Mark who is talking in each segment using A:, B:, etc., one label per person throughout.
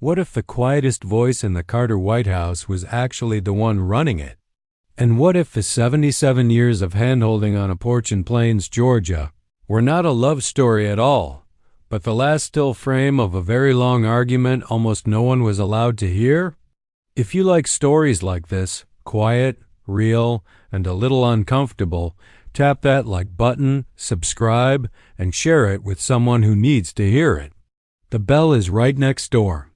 A: What if the quietest voice in the Carter White House was actually the one running it? And what if the 77 years of handholding on a porch in Plains, Georgia, were not a love story at all, but the last still frame of a very long argument almost no one was allowed to hear? If you like stories like this, quiet, real, and a little uncomfortable, tap that like button, subscribe, and share it with someone who needs to hear it. The bell is right next door.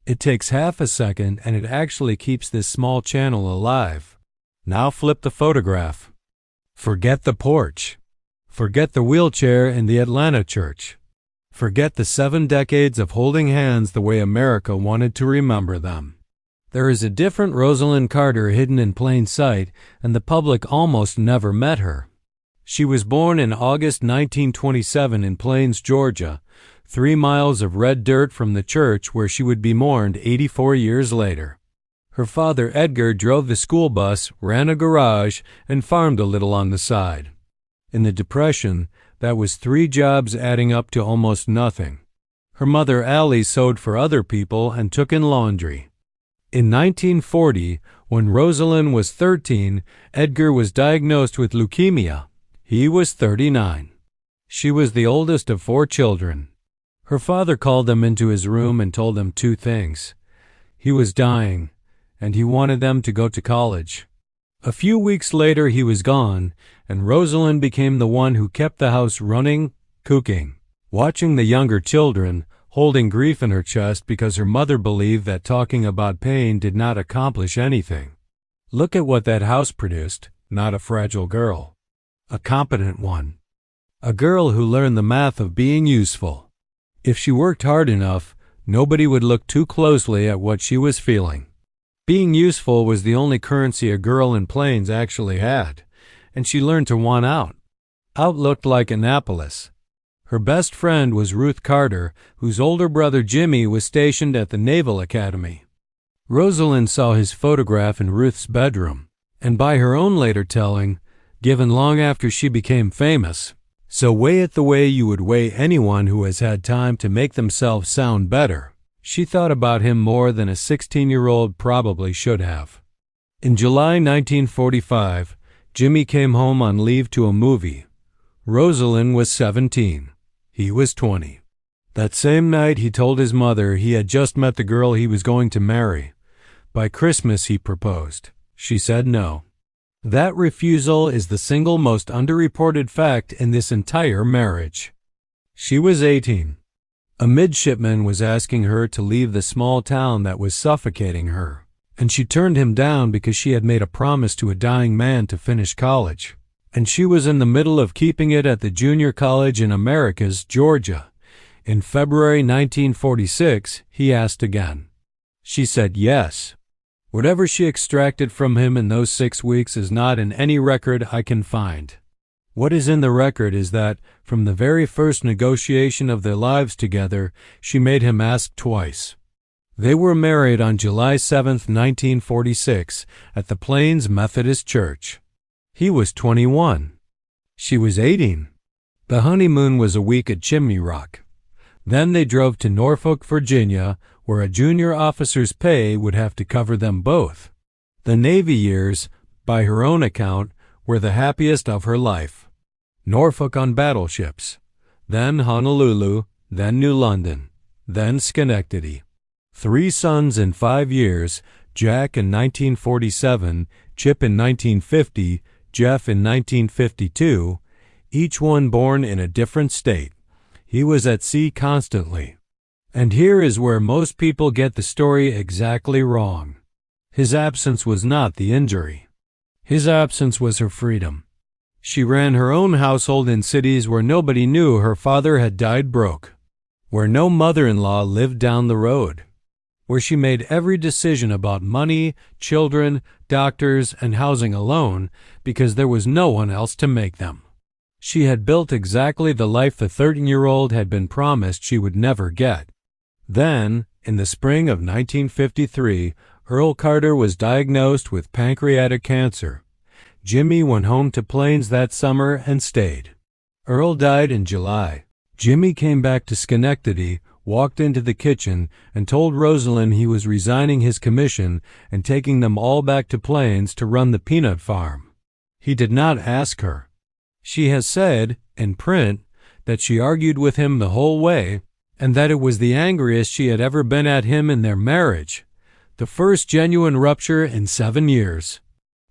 A: It takes half a second and it actually keeps this small channel alive. Now flip the photograph. Forget the porch. Forget the wheelchair in the Atlanta church. Forget the 7 decades of holding hands the way America wanted to remember them. There is a different Rosalynn Carter hidden in plain sight, and the public almost never met her. She was born in August 1927 in Plains, Georgia, 3 miles of red dirt from the church where she would be mourned 84 years later. Her father, Edgar, drove the school bus, ran a garage, and farmed a little on the side. In the Depression, that was 3 jobs adding up to almost nothing. Her mother, Allie, sewed for other people and took in laundry. In 1940, when Rosalynn was 13, Edgar was diagnosed with leukemia. He was 39. She was the oldest of 4 children. Her father called them into his room and told them 2 things. He was dying, and he wanted them to go to college. A few weeks later he was gone, and Rosalynn became the one who kept the house running, cooking, watching the younger children, holding grief in her chest because her mother believed that talking about pain did not accomplish anything. Look at what that house produced, not a fragile girl. A competent one. A girl who learned the math of being useful. If she worked hard enough, nobody would look too closely at what she was feeling. Being useful was the only currency a girl in Plains actually had, and she learned to want out. Out looked like Annapolis. Her best friend was Ruth Carter, whose older brother Jimmy was stationed at the Naval Academy. Rosalynn saw his photograph in Ruth's bedroom, and by her own later telling, given long after she became famous, so weigh it the way you would weigh anyone who has had time to make themselves sound better. She thought about him more than a 16-year-old probably should have. In July 1945, Jimmy came home on leave to a movie. Rosalynn was 17. He was 20. That same night he told his mother he had just met the girl he was going to marry. By Christmas he proposed. She said no. That refusal is the single most underreported fact in this entire marriage. She was 18. A midshipman was asking her to leave the small town that was suffocating her, and she turned him down because she had made a promise to a dying man to finish college. And she was in the middle of keeping it at the junior college in Americus, Georgia. In February 1946, he asked again. She said yes. Whatever she extracted from him in those 6 weeks is not in any record I can find. What is in the record is that, from the very first negotiation of their lives together, she made him ask twice. They were married on July 7, 1946, at the Plains Methodist Church. He was 21. She was 18. The honeymoon was a week at Chimney Rock. Then they drove to Norfolk, Virginia, where a junior officer's pay would have to cover them both. The Navy years, by her own account, were the happiest of her life. Norfolk on battleships, then Honolulu, then New London, then Schenectady. 3 sons in 5 years, Jack in 1947, Chip in 1950, Jeff in 1952, each one born in a different state. He was at sea constantly. And here is where most people get the story exactly wrong. His absence was not the injury. His absence was her freedom. She ran her own household in cities where nobody knew her father had died broke, where no mother-in-law lived down the road, where she made every decision about money, children, doctors, and housing alone because there was no one else to make them. She had built exactly the life the 13-year-old had been promised she would never get. Then, in the spring of 1953, Earl Carter was diagnosed with pancreatic cancer. Jimmy went home to Plains that summer and stayed. Earl died in July. Jimmy came back to Schenectady, walked into the kitchen and told Rosalynn he was resigning his commission and taking them all back to Plains to run the peanut farm. He did not ask her. She has said, in print, that she argued with him the whole way, and that it was the angriest she had ever been at him in their marriage, the first genuine rupture in 7 years.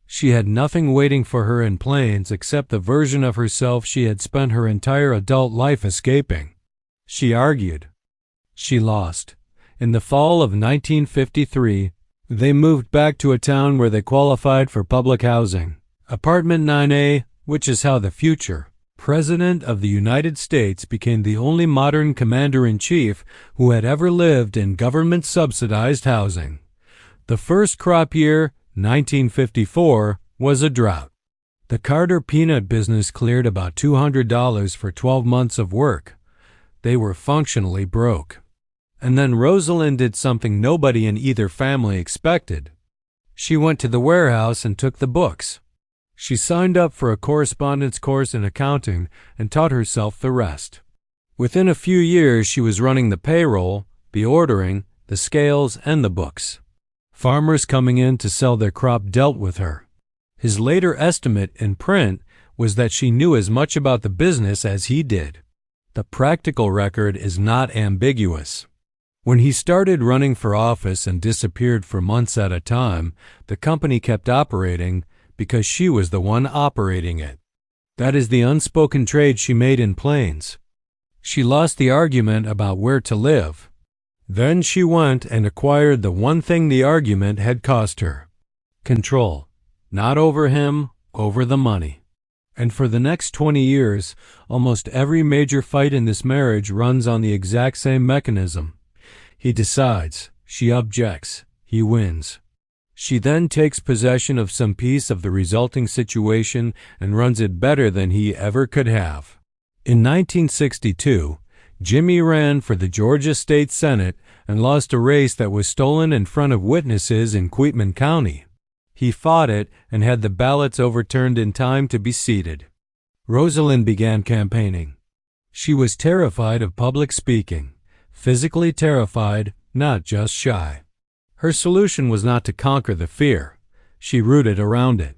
A: She had nothing waiting for her in Plains except the version of herself she had spent her entire adult life escaping. She argued. She lost. In the fall of 1953, they moved back to a town where they qualified for public housing, Apartment 9A, which is how the future President of the United States became the only modern commander-in-chief who had ever lived in government-subsidized housing. The first crop year, 1954, was a drought. The Carter peanut business cleared about $200 for 12 months of work. They were functionally broke. And then Rosalynn did something nobody in either family expected. She went to the warehouse and took the books. She signed up for a correspondence course in accounting and taught herself the rest. Within a few years, she was running the payroll, the ordering, the scales, and the books. Farmers coming in to sell their crop dealt with her. His later estimate in print was that she knew as much about the business as he did. The practical record is not ambiguous. When he started running for office and disappeared for months at a time, the company kept operating because she was the one operating it. That is the unspoken trade she made in Plains. She lost the argument about where to live. Then she went and acquired the one thing the argument had cost her: control. Not over him, over the money. And for the next 20 years, almost every major fight in this marriage runs on the exact same mechanism. He decides, she objects, he wins. She then takes possession of some piece of the resulting situation and runs it better than he ever could have. In 1962, Jimmy ran for the Georgia State Senate and lost a race that was stolen in front of witnesses in Quitman County. He fought it and had the ballots overturned in time to be seated. Rosalynn began campaigning. She was terrified of public speaking, physically terrified, not just shy. Her solution was not to conquer the fear. She rooted around it.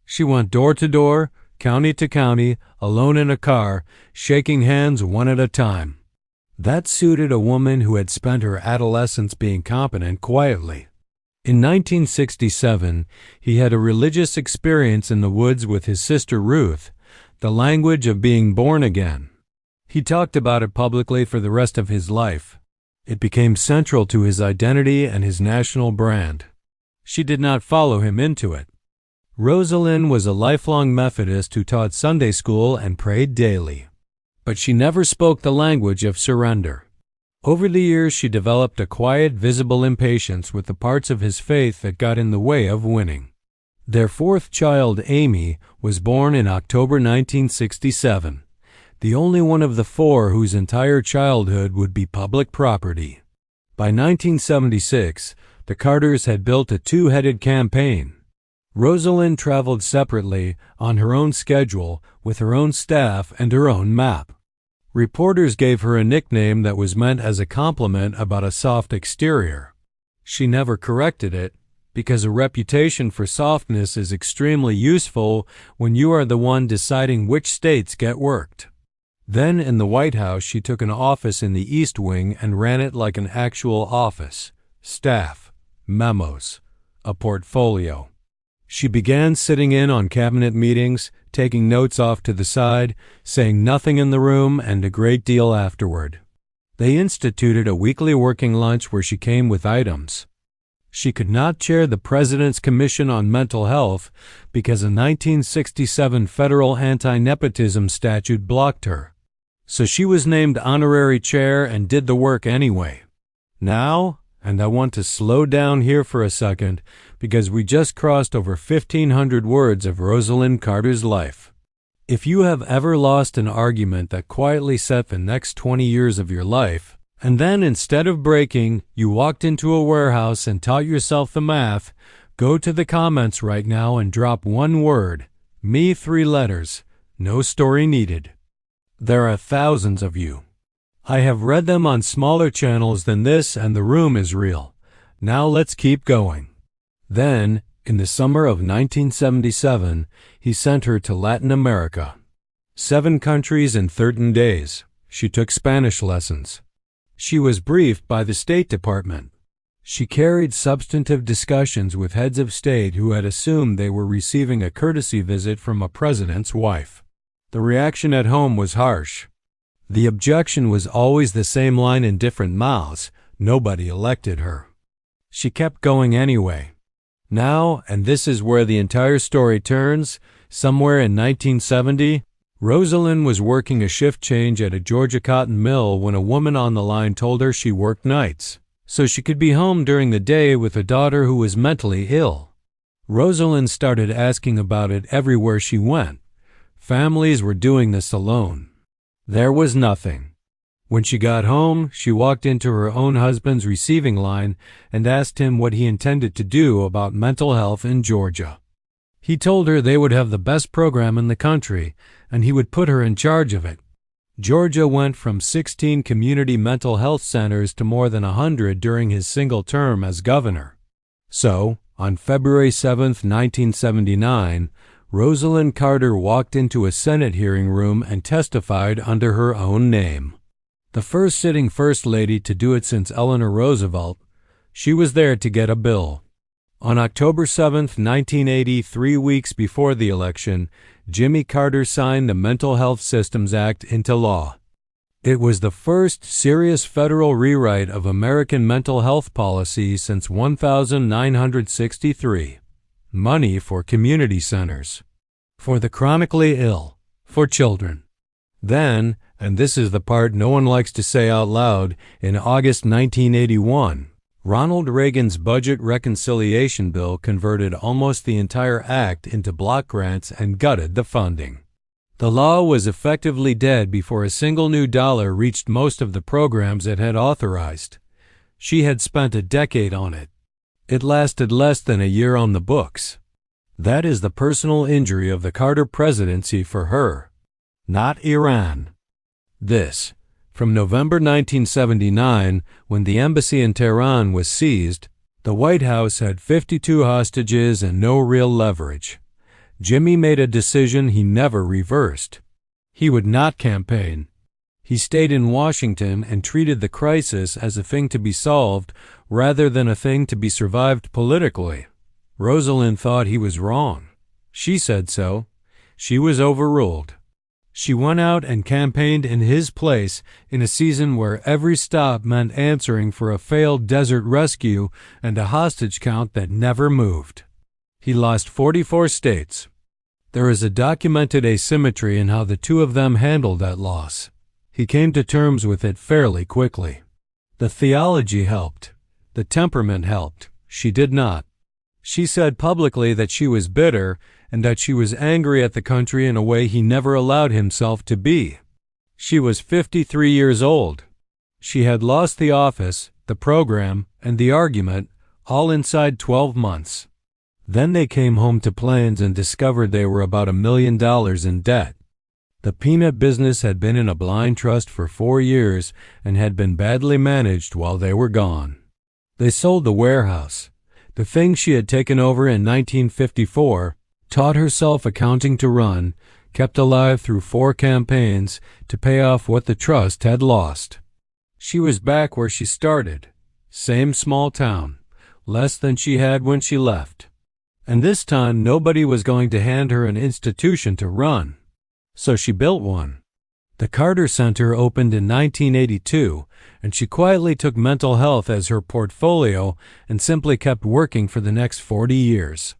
A: She went door to door, county to county, alone in a car, shaking hands one at a time. That suited a woman who had spent her adolescence being competent quietly. In 1967, he had a religious experience in the woods with his sister Ruth, the language of being born again. He talked about it publicly for the rest of his life. It became central to his identity and his national brand. She did not follow him into it. Rosalynn was a lifelong Methodist who taught Sunday school and prayed daily. But she never spoke the language of surrender. Over the years, she developed a quiet, visible impatience with the parts of his faith that got in the way of winning. Their fourth child, Amy, was born in October 1967. The only one of the four whose entire childhood would be public property. By 1976, the Carters had built a two-headed campaign. Rosalynn traveled separately, on her own schedule, with her own staff and her own map. Reporters gave her a nickname that was meant as a compliment about a soft exterior. She never corrected it, because a reputation for softness is extremely useful when you are the one deciding which states get worked. Then in the White House, she took an office in the East Wing and ran it like an actual office, staff, memos, a portfolio. She began sitting in on cabinet meetings, taking notes off to the side, saying nothing in the room and a great deal afterward. They instituted a weekly working lunch where she came with items. She could not chair the President's Commission on Mental Health because a 1967 federal anti-nepotism statute blocked her. So she was named honorary chair and did the work anyway. Now, and I want to slow down here for a second because we just crossed over 1,500 words of Rosalynn Carter's life. If you have ever lost an argument that quietly set the next 20 years of your life, and then instead of breaking, you walked into a warehouse and taught yourself the math, go to the comments right now and drop one word, me 3 letters, no story needed. There are thousands of you. I have read them on smaller channels than this, and the room is real. Now let's keep going." Then, in the summer of 1977, he sent her to Latin America. 7 countries in 13 days. She took Spanish lessons. She was briefed by the State Department. She carried substantive discussions with heads of state who had assumed they were receiving a courtesy visit from a president's wife. The reaction at home was harsh. The objection was always the same line in different mouths: nobody elected her. She kept going anyway. Now, and this is where the entire story turns, somewhere in 1970, Rosalynn was working a shift change at a Georgia cotton mill when a woman on the line told her she worked nights, so she could be home during the day with a daughter who was mentally ill. Rosalynn started asking about it everywhere she went. Families were doing this alone. There was nothing. When she got home, she walked into her own husband's receiving line and asked him what he intended to do about mental health in Georgia. He told her they would have the best program in the country, and he would put her in charge of it. Georgia went from 16 community mental health centers to more than 100 during his single term as governor. So, on February 7, 1979, Rosalynn Carter walked into a Senate hearing room and testified under her own name. The first sitting First Lady to do it since Eleanor Roosevelt, she was there to get a bill. On October 7, 1980, 3 weeks before the election, Jimmy Carter signed the Mental Health Systems Act into law. It was the first serious federal rewrite of American mental health policy since 1963. Money for community centers, for the chronically ill, for children. Then, and this is the part no one likes to say out loud, in August 1981, Ronald Reagan's Budget Reconciliation Bill converted almost the entire act into block grants and gutted the funding. The law was effectively dead before a single new dollar reached most of the programs it had authorized. She had spent a decade on it. It lasted less than a year on the books. That is the personal injury of the Carter presidency for her, not Iran. This, from November 1979, when the embassy in Tehran was seized, the White House had 52 hostages and no real leverage. Jimmy made a decision he never reversed. He would not campaign. He stayed in Washington and treated the crisis as a thing to be solved rather than a thing to be survived politically. Rosalynn thought he was wrong. She said so. She was overruled. She went out and campaigned in his place in a season where every stop meant answering for a failed desert rescue and a hostage count that never moved. He lost 44 states. There is a documented asymmetry in how the two of them handled that loss. He came to terms with it fairly quickly. The theology helped. The temperament helped. She did not. She said publicly that she was bitter and that she was angry at the country in a way he never allowed himself to be. She was 53 years old. She had lost the office, the program, and the argument, all inside 12 months. Then they came home to Plains and discovered they were about $1 million in debt. The peanut business had been in a blind trust for 4 years and had been badly managed while they were gone. They sold the warehouse. The thing she had taken over in 1954, taught herself accounting to run, kept alive through 4 campaigns to pay off what the trust had lost. She was back where she started, same small town, less than she had when she left. And this time nobody was going to hand her an institution to run. So she built one. The Carter Center opened in 1982, and she quietly took mental health as her portfolio and simply kept working for the next 40 years.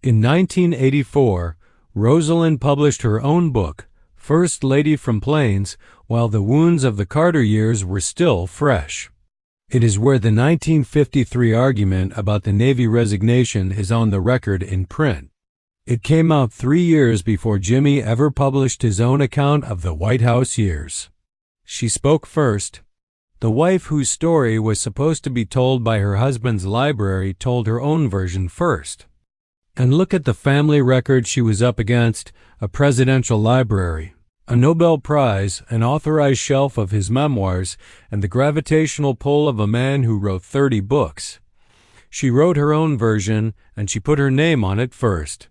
A: In 1984, Rosalynn published her own book, First Lady from Plains, while the wounds of the Carter years were still fresh. It is where the 1953 argument about the Navy resignation is on the record in print. It came out 3 years before Jimmy ever published his own account of the White House years. She spoke first. The wife whose story was supposed to be told by her husband's library told her own version first. And look at the family record she was up against, a presidential library, a Nobel Prize, an authorized shelf of his memoirs, and the gravitational pull of a man who wrote 30 books. She wrote her own version, and she put her name on it first.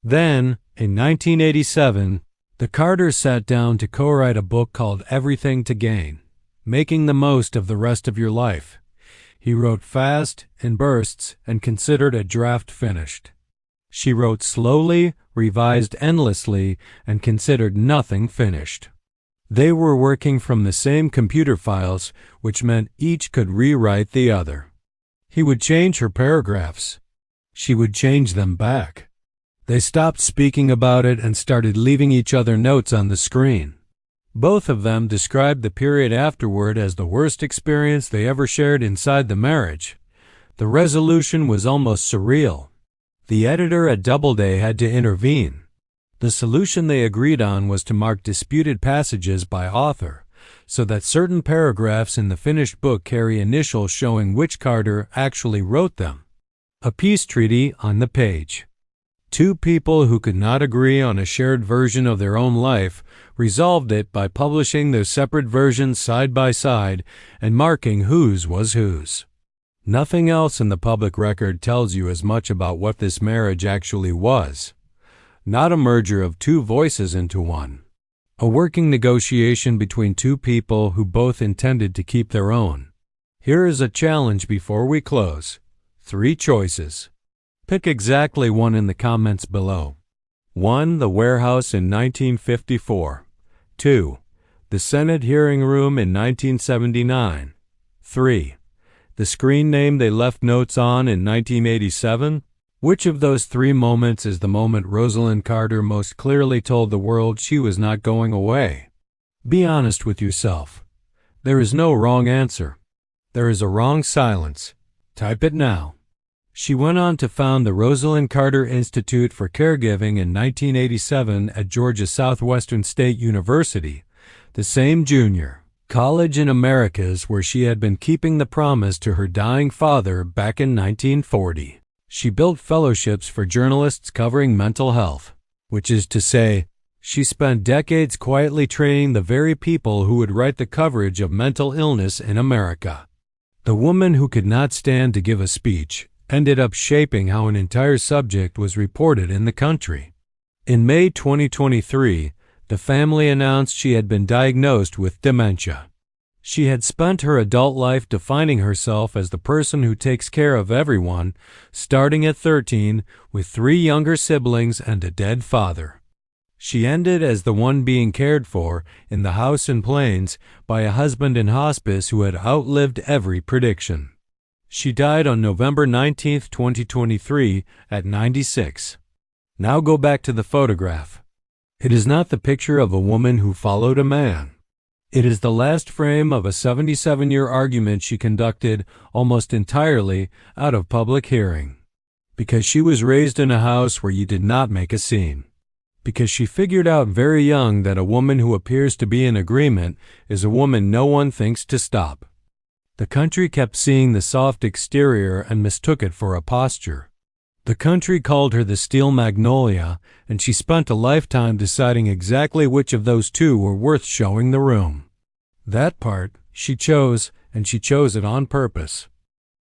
A: Then, in 1987, the Carters sat down to co-write a book called Everything to Gain, Making the Most of the Rest of Your Life. He wrote fast, in bursts, and considered a draft finished. She wrote slowly, revised endlessly, and considered nothing finished. They were working from the same computer files, which meant each could rewrite the other. He would change her paragraphs. She would change them back. They stopped speaking about it and started leaving each other notes on the screen. Both of them described the period afterward as the worst experience they ever shared inside the marriage. The resolution was almost surreal. The editor at Doubleday had to intervene. The solution they agreed on was to mark disputed passages by author, so that certain paragraphs in the finished book carry initials showing which Carter actually wrote them. A peace treaty on the page. Two people who could not agree on a shared version of their own life resolved it by publishing their separate versions side by side and marking whose was whose. Nothing else in the public record tells you as much about what this marriage actually was. Not a merger of two voices into one. A working negotiation between two people who both intended to keep their own. Here is a challenge before we close. 3 choices. Pick exactly one in the comments below. 1. The warehouse in 1954. 2. The Senate hearing room in 1979. 3. The screen name they left notes on in 1987? Which of those 3 moments is the moment Rosalynn Carter most clearly told the world she was not going away? Be honest with yourself. There is no wrong answer. There is a wrong silence. Type it now. She went on to found the Rosalynn Carter Institute for Caregiving in 1987 at Georgia Southwestern State University, the same junior college in Americas where she had been keeping the promise to her dying father back in 1940. She built fellowships for journalists covering mental health, which is to say, she spent decades quietly training the very people who would write the coverage of mental illness in America. The woman who could not stand to give a speech ended up shaping how an entire subject was reported in the country. In May 2023, the family announced she had been diagnosed with dementia. She had spent her adult life defining herself as the person who takes care of everyone, starting at 13, with 3 younger siblings and a dead father. She ended as the one being cared for in the house in Plains by a husband in hospice who had outlived every prediction. She died on November 19, 2023, at 96. Now go back to the photograph. It is not the picture of a woman who followed a man. It is the last frame of a 77-year argument she conducted almost entirely out of public hearing. Because she was raised in a house where you did not make a scene. Because she figured out very young that a woman who appears to be in agreement is a woman no one thinks to stop. The country kept seeing the soft exterior and mistook it for a posture. The country called her the Steel Magnolia, and she spent a lifetime deciding exactly which of those 2 were worth showing the room. That part she chose, and she chose it on purpose.